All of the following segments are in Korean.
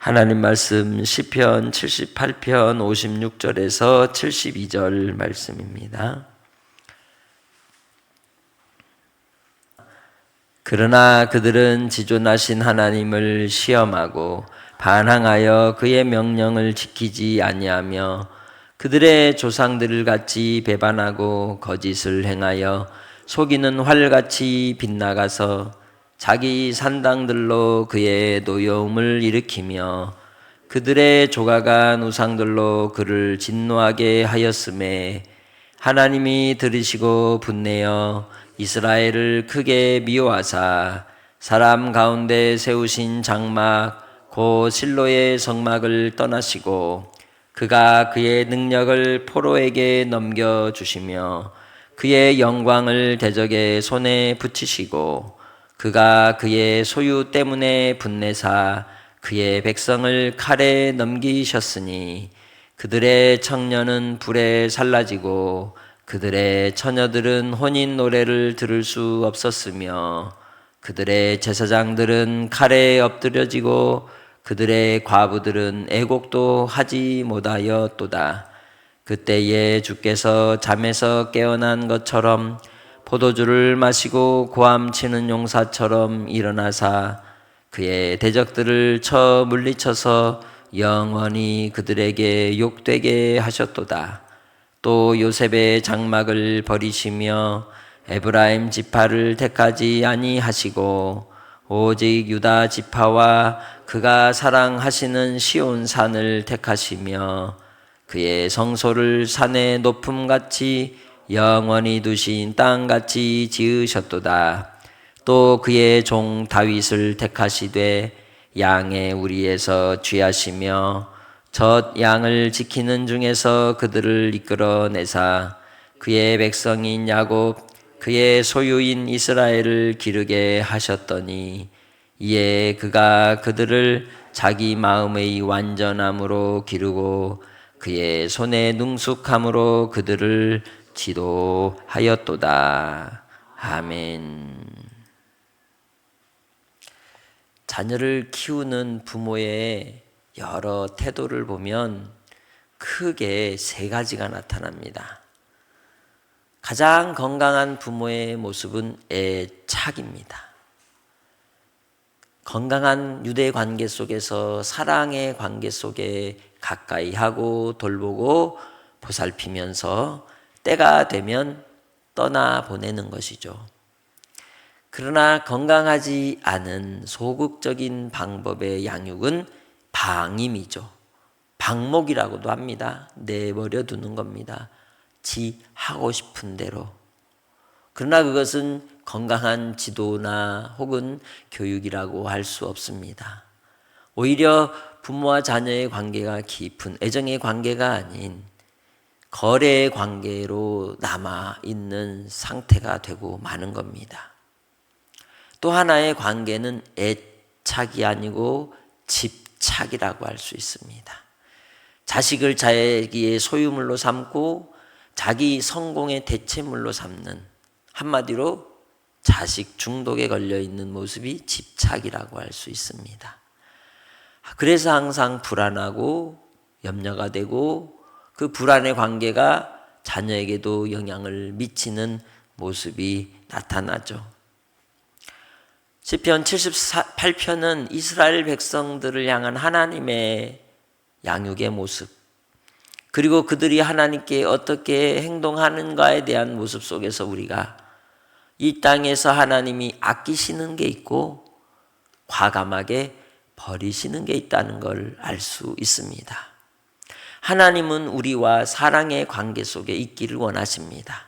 하나님 말씀 시편 78편 56절에서 72절 말씀입니다. 그러나 그들은 지존하신 하나님을 시험하고 반항하여 그의 명령을 지키지 아니하며 그들의 조상들을 같이 배반하고 거짓을 행하여 속이는 활같이 빗나가서 자기 산당들로 그의 노여움을 일으키며 그들의 조각한 우상들로 그를 진노하게 하였음에 하나님이 들으시고 분내어 이스라엘을 크게 미워하사 사람 가운데 세우신 장막 곧 실로의 성막을 떠나시고 그가 그의 능력을 포로에게 넘겨주시며 그의 영광을 대적의 손에 붙이시고 그가 그의 소유 때문에 분내사 그의 백성을 칼에 넘기셨으니 그들의 청년은 불에 살라지고 그들의 처녀들은 혼인 노래를 들을 수 없었으며 그들의 제사장들은 칼에 엎드려지고 그들의 과부들은 애곡도 하지 못하였도다. 그때에 주께서 잠에서 깨어난 것처럼 포도주를 마시고 고함치는 용사처럼 일어나사 그의 대적들을 쳐 물리쳐서 영원히 그들에게 욕되게 하셨도다. 또 요셉의 장막을 버리시며 에브라임 지파를 택하지 아니하시고 오직 유다 지파와 그가 사랑하시는 시온 산을 택하시며 그의 성소를 산의 높음같이 영원히 두신 땅같이 지으셨도다. 또 그의 종 다윗을 택하시되 양의 우리에서 취하시며 젖 양을 지키는 중에서 그들을 이끌어내사 그의 백성인 야곱 그의 소유인 이스라엘을 기르게 하셨더니 이에 그가 그들을 자기 마음의 완전함으로 기르고 그의 손의 능숙함으로 그들을 지도하였도다. 아멘. 자녀를 키우는 부모의 여러 태도를 보면 크게 세 가지가 나타납니다. 가장 건강한 부모의 모습은 애착입니다. 건강한 유대 관계 속에서 사랑의 관계 속에 가까이 하고 돌보고 보살피면서 때가 되면 떠나보내는 것이죠. 그러나 건강하지 않은 소극적인 방법의 양육은 방임이죠. 방목이라고도 합니다. 내버려 두는 겁니다. 지 하고 싶은 대로. 그러나 그것은 건강한 지도나 혹은 교육이라고 할 수 없습니다. 오히려 부모와 자녀의 관계가 깊은 애정의 관계가 아닌 거래의 관계로 남아있는 상태가 되고 마는 겁니다. 또 하나의 관계는 애착이 아니고 집착이라고 할 수 있습니다. 자식을 자기의 소유물로 삼고 자기 성공의 대체물로 삼는, 한마디로 자식 중독에 걸려있는 모습이 집착이라고 할 수 있습니다. 그래서 항상 불안하고 염려가 되고 그 불안의 관계가 자녀에게도 영향을 미치는 모습이 나타나죠. 시편 78편은 이스라엘 백성들을 향한 하나님의 양육의 모습, 그리고 그들이 하나님께 어떻게 행동하는가에 대한 모습 속에서 우리가 이 땅에서 하나님이 아끼시는 게 있고 과감하게 버리시는 게 있다는 걸 알 수 있습니다. 하나님은 우리와 사랑의 관계 속에 있기를 원하십니다.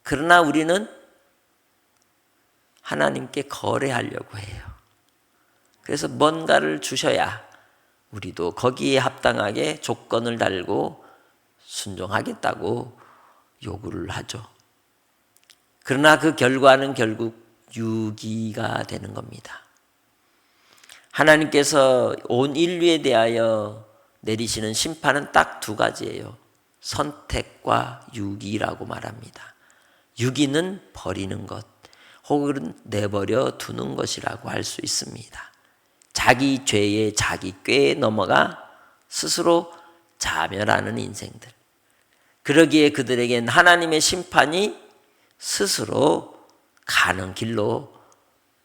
그러나 우리는 하나님께 거래하려고 해요. 그래서 뭔가를 주셔야 우리도 거기에 합당하게 조건을 달고 순종하겠다고 요구를 하죠. 그러나 그 결과는 결국 유기가 되는 겁니다. 하나님께서 온 인류에 대하여 내리시는 심판은 딱 두 가지예요. 선택과 유기라고 말합니다. 유기는 버리는 것, 혹은 내버려 두는 것이라고 할 수 있습니다. 자기 죄에 자기 꾀에 넘어가 스스로 자멸하는 인생들. 그러기에 그들에겐 하나님의 심판이 스스로 가는 길로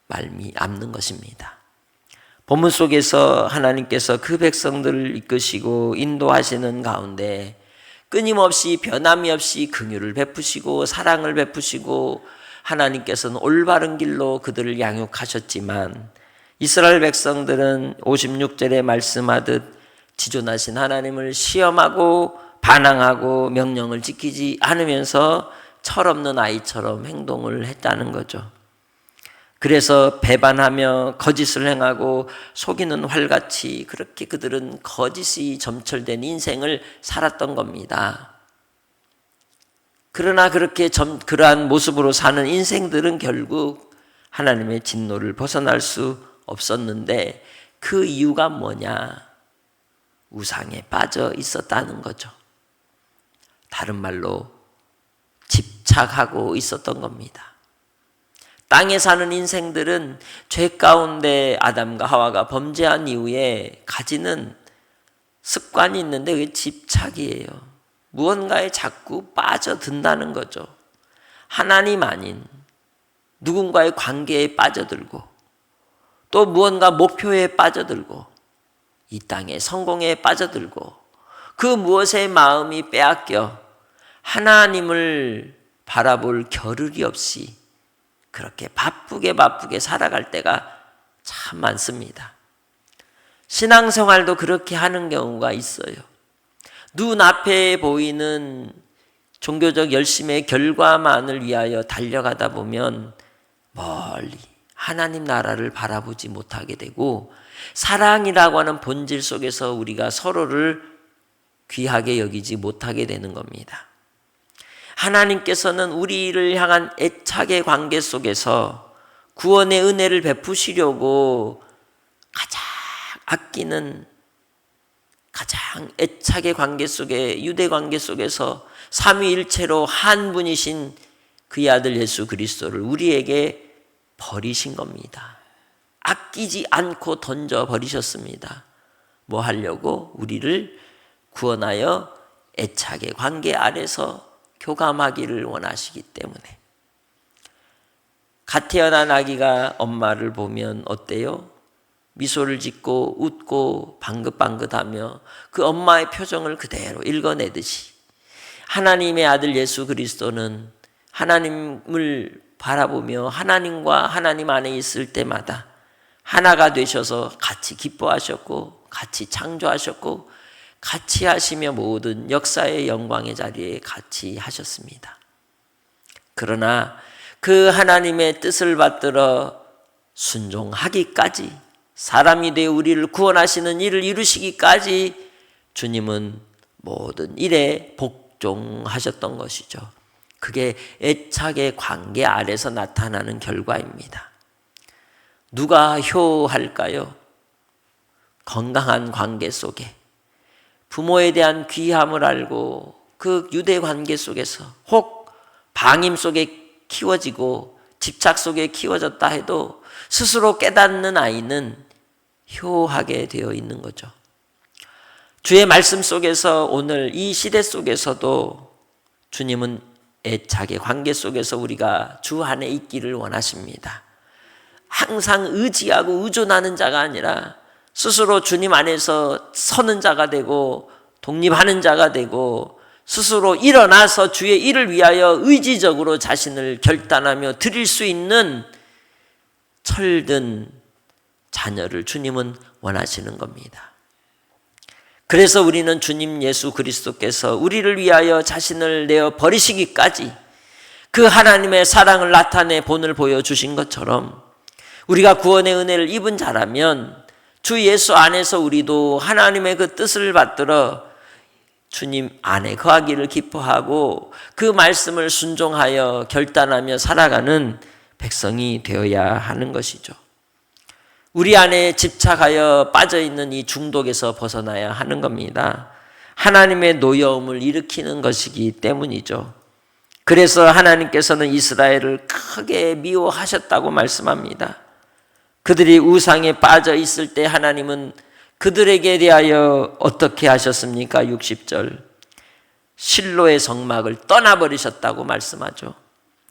말미암는 것입니다. 본문 속에서 하나님께서 그 백성들을 이끄시고 인도하시는 가운데 끊임없이 변함이 없이 긍휼을 베푸시고 사랑을 베푸시고 하나님께서는 올바른 길로 그들을 양육하셨지만 이스라엘 백성들은 56절에 말씀하듯 지존하신 하나님을 시험하고 반항하고 명령을 지키지 않으면서 철없는 아이처럼 행동을 했다는 거죠. 그래서 배반하며 거짓을 행하고 속이는 활같이 그렇게 그들은 거짓이 점철된 인생을 살았던 겁니다. 그러나 그렇게 그러한 모습으로 사는 인생들은 결국 하나님의 진노를 벗어날 수 없었는데 그 이유가 뭐냐? 우상에 빠져 있었다는 거죠. 다른 말로 집착하고 있었던 겁니다. 땅에 사는 인생들은 죄 가운데 아담과 하와가 범죄한 이후에 가지는 습관이 있는데 그게 집착이에요. 무언가에 자꾸 빠져든다는 거죠. 하나님 아닌 누군가의 관계에 빠져들고 또 무언가 목표에 빠져들고 이 땅의 성공에 빠져들고 그 무엇의 마음이 빼앗겨 하나님을 바라볼 겨를이 없이 그렇게 바쁘게 살아갈 때가 참 많습니다. 신앙생활도 그렇게 하는 경우가 있어요. 눈앞에 보이는 종교적 열심의 결과만을 위하여 달려가다 보면 멀리 하나님 나라를 바라보지 못하게 되고 사랑이라고 하는 본질 속에서 우리가 서로를 귀하게 여기지 못하게 되는 겁니다. 하나님께서는 우리를 향한 애착의 관계 속에서 구원의 은혜를 베푸시려고 가장 아끼는 가장 애착의 관계 속에 유대 관계 속에서 삼위일체로 한 분이신 그의 아들 예수 그리스도를 우리에게 버리신 겁니다. 아끼지 않고 던져버리셨습니다. 뭐 하려고? 우리를 구원하여 애착의 관계 아래서 교감하기를 원하시기 때문에. 갓 태어난 아기가 엄마를 보면 어때요? 미소를 짓고 웃고 방긋방긋하며 그 엄마의 표정을 그대로 읽어내듯이 하나님의 아들 예수 그리스도는 하나님을 바라보며 하나님과 하나님 안에 있을 때마다 하나가 되셔서 같이 기뻐하셨고 같이 창조하셨고 같이 하시며 모든 역사의 영광의 자리에 같이 하셨습니다. 그러나 그 하나님의 뜻을 받들어 순종하기까지 사람이 되어 우리를 구원하시는 일을 이루시기까지 주님은 모든 일에 복종하셨던 것이죠. 그게 애착의 관계 아래서 나타나는 결과입니다. 누가 효할까요? 건강한 관계 속에 부모에 대한 귀함을 알고 그 유대 관계 속에서 혹 방임 속에 키워지고 집착 속에 키워졌다 해도 스스로 깨닫는 아이는 효하게 되어 있는 거죠. 주의 말씀 속에서 오늘 이 시대 속에서도 주님은 애착의 관계 속에서 우리가 주 안에 있기를 원하십니다. 항상 의지하고 의존하는 자가 아니라 스스로 주님 안에서 서는 자가 되고 독립하는 자가 되고 스스로 일어나서 주의 일을 위하여 의지적으로 자신을 결단하며 드릴 수 있는 철든 자녀를 주님은 원하시는 겁니다. 그래서 우리는 주님 예수 그리스도께서 우리를 위하여 자신을 내어 버리시기까지 그 하나님의 사랑을 나타내 본을 보여주신 것처럼 우리가 구원의 은혜를 입은 자라면 주 예수 안에서 우리도 하나님의 그 뜻을 받들어 주님 안에 거하기를 기뻐하고 그 말씀을 순종하여 결단하며 살아가는 백성이 되어야 하는 것이죠. 우리 안에 집착하여 빠져있는 이 중독에서 벗어나야 하는 겁니다. 하나님의 노여움을 일으키는 것이기 때문이죠. 그래서 하나님께서는 이스라엘을 크게 미워하셨다고 말씀합니다. 그들이 우상에 빠져 있을 때 하나님은 그들에게 대하여 어떻게 하셨습니까? 60절 실로의 성막을 떠나버리셨다고 말씀하죠.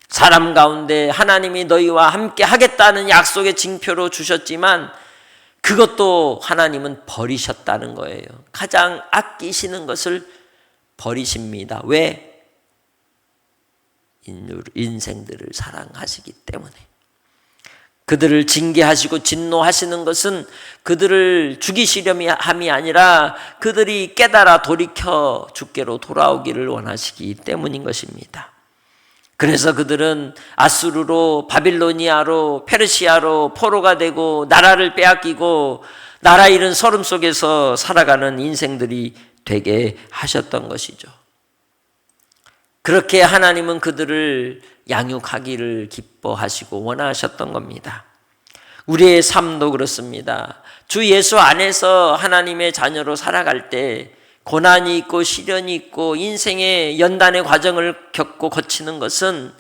사람 가운데 하나님이 너희와 함께 하겠다는 약속의 징표로 주셨지만 그것도 하나님은 버리셨다는 거예요. 가장 아끼시는 것을 버리십니다. 왜? 인생들을 사랑하시기 때문에. 그들을 징계하시고 진노하시는 것은 그들을 죽이시려함이 아니라 그들이 깨달아 돌이켜 주께로 돌아오기를 원하시기 때문인 것입니다. 그래서 그들은 아수르로, 바빌로니아로, 페르시아로 포로가 되고 나라를 빼앗기고 나라 잃은 서름 속에서 살아가는 인생들이 되게 하셨던 것이죠. 그렇게 하나님은 그들을 양육하기를 기뻐하시고 원하셨던 겁니다. 우리의 삶도 그렇습니다. 주 예수 안에서 하나님의 자녀로 살아갈 때 고난이 있고 시련이 있고 인생의 연단의 과정을 겪고 거치는 것은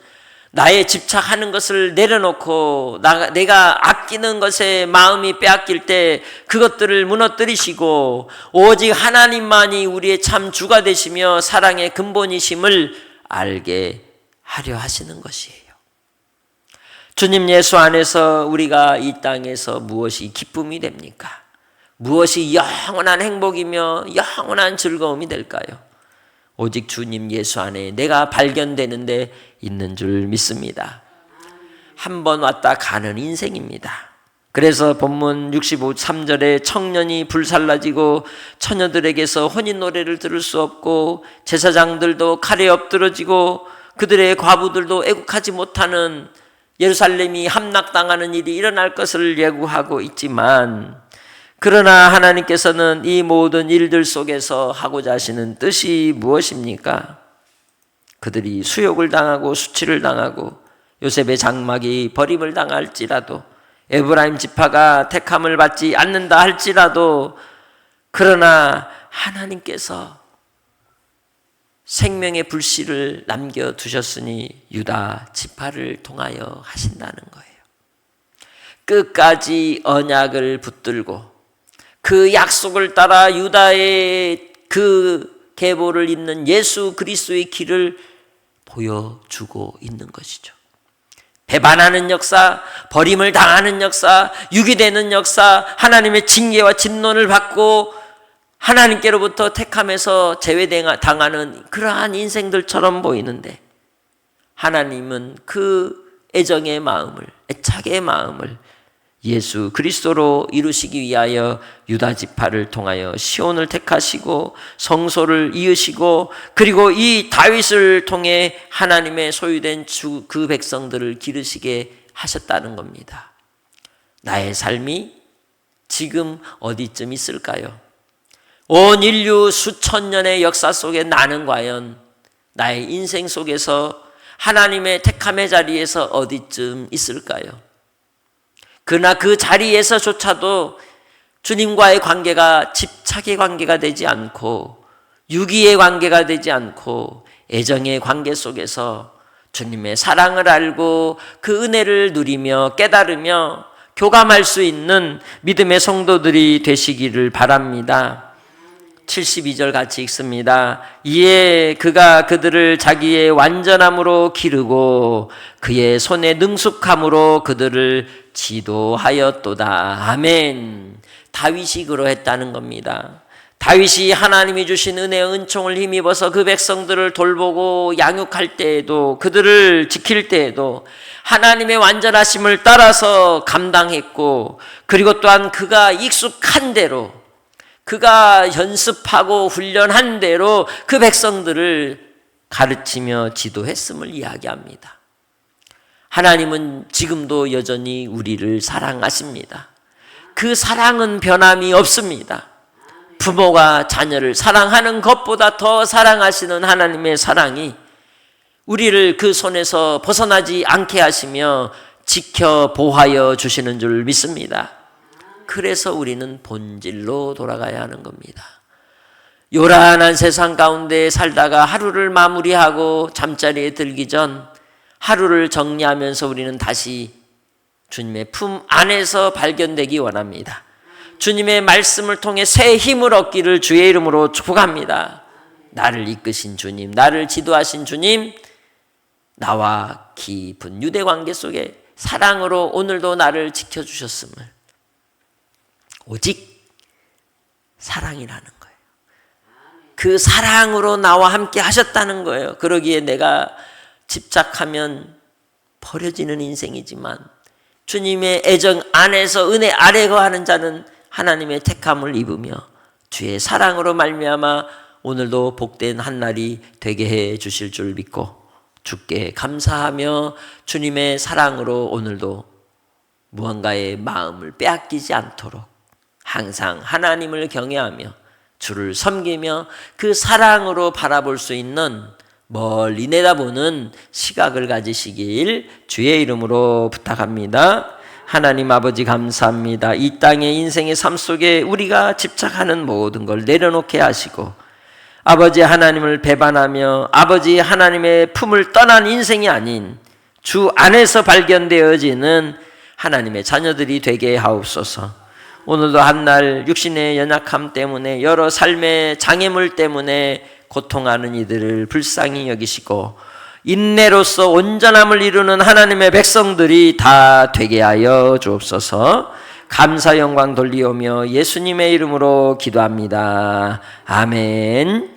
나의 집착하는 것을 내려놓고 내가 아끼는 것에 마음이 빼앗길 때 그것들을 무너뜨리시고 오직 하나님만이 우리의 참 주가 되시며 사랑의 근본이심을 알게 하려 하시는 것이에요. 주님 예수 안에서 우리가 이 땅에서 무엇이 기쁨이 됩니까? 무엇이 영원한 행복이며 영원한 즐거움이 될까요? 오직 주님 예수 안에 내가 발견되는 데 있는 줄 믿습니다. 한 번 왔다 가는 인생입니다. 그래서 본문 63절에 청년이 불살라지고 처녀들에게서 혼인 노래를 들을 수 없고 제사장들도 칼에 엎드러지고 그들의 과부들도 애국하지 못하는 예루살렘이 함락당하는 일이 일어날 것을 예고하고 있지만 그러나 하나님께서는 이 모든 일들 속에서 하고자 하시는 뜻이 무엇입니까? 그들이 수욕을 당하고 수치를 당하고 요셉의 장막이 버림을 당할지라도 에브라임 지파가 택함을 받지 않는다 할지라도 그러나 하나님께서 생명의 불씨를 남겨두셨으니 유다 지파를 통하여 하신다는 거예요. 끝까지 언약을 붙들고 그 약속을 따라 유다의 그 계보를 잇는 예수 그리스도의 길을 보여주고 있는 것이죠. 배반하는 역사, 버림을 당하는 역사, 유기되는 역사, 하나님의 징계와 진노를 받고 하나님께로부터 택함에서 제외당하는 그러한 인생들처럼 보이는데 하나님은 그 애정의 마음을, 애착의 마음을 예수 그리스도로 이루시기 위하여 유다 지파를 통하여 시온을 택하시고 성소를 이으시고 그리고 이 다윗을 통해 하나님의 소유된 그 백성들을 기르시게 하셨다는 겁니다. 나의 삶이 지금 어디쯤 있을까요? 온 인류 수천 년의 역사 속에 나는 과연 나의 인생 속에서 하나님의 택함의 자리에서 어디쯤 있을까요? 그러나 그 자리에서조차도 주님과의 관계가 집착의 관계가 되지 않고 유기의 관계가 되지 않고 애정의 관계 속에서 주님의 사랑을 알고 그 은혜를 누리며 깨달으며 교감할 수 있는 믿음의 성도들이 되시기를 바랍니다. 72절 같이 읽습니다. 이에 그가 그들을 자기의 완전함으로 기르고 그의 손의 능숙함으로 그들을 지도하였도다. 아멘. 다윗이 그러했다는 겁니다. 다윗이 하나님이 주신 은혜의 은총을 힘입어서 그 백성들을 돌보고 양육할 때에도 그들을 지킬 때에도 하나님의 완전하심을 따라서 감당했고 그리고 또한 그가 익숙한 대로 그가 연습하고 훈련한 대로 그 백성들을 가르치며 지도했음을 이야기합니다. 하나님은 지금도 여전히 우리를 사랑하십니다. 그 사랑은 변함이 없습니다. 부모가 자녀를 사랑하는 것보다 더 사랑하시는 하나님의 사랑이 우리를 그 손에서 벗어나지 않게 하시며 지켜 보호하여 주시는 줄 믿습니다. 그래서 우리는 본질로 돌아가야 하는 겁니다. 요란한 세상 가운데 살다가 하루를 마무리하고 잠자리에 들기 전 하루를 정리하면서 우리는 다시 주님의 품 안에서 발견되기 원합니다. 주님의 말씀을 통해 새 힘을 얻기를 주의 이름으로 축복합니다. 나를 이끄신 주님, 나를 지도하신 주님, 나와 깊은 유대관계 속에 사랑으로 오늘도 나를 지켜주셨음을, 오직 사랑이라는 거예요. 그 사랑으로 나와 함께 하셨다는 거예요. 그러기에 내가 집착하면 버려지는 인생이지만 주님의 애정 안에서 은혜 아래 거하는 자는 하나님의 택함을 입으며 주의 사랑으로 말미암아 오늘도 복된 한 날이 되게 해 주실 줄 믿고 주께 감사하며 주님의 사랑으로 오늘도 무언가의 마음을 빼앗기지 않도록 항상 하나님을 경외하며 주를 섬기며 그 사랑으로 바라볼 수 있는 멀리 내다보는 시각을 가지시길 주의 이름으로 부탁합니다. 하나님 아버지 감사합니다. 이 땅의 인생의 삶 속에 우리가 집착하는 모든 걸 내려놓게 하시고 아버지 하나님을 배반하며 아버지 하나님의 품을 떠난 인생이 아닌 주 안에서 발견되어지는 하나님의 자녀들이 되게 하옵소서. 오늘도 한날 육신의 연약함 때문에 여러 삶의 장애물 때문에 고통하는 이들을 불쌍히 여기시고 인내로서 온전함을 이루는 하나님의 백성들이 다 되게 하여 주옵소서. 감사 영광 돌리오며 예수님의 이름으로 기도합니다. 아멘.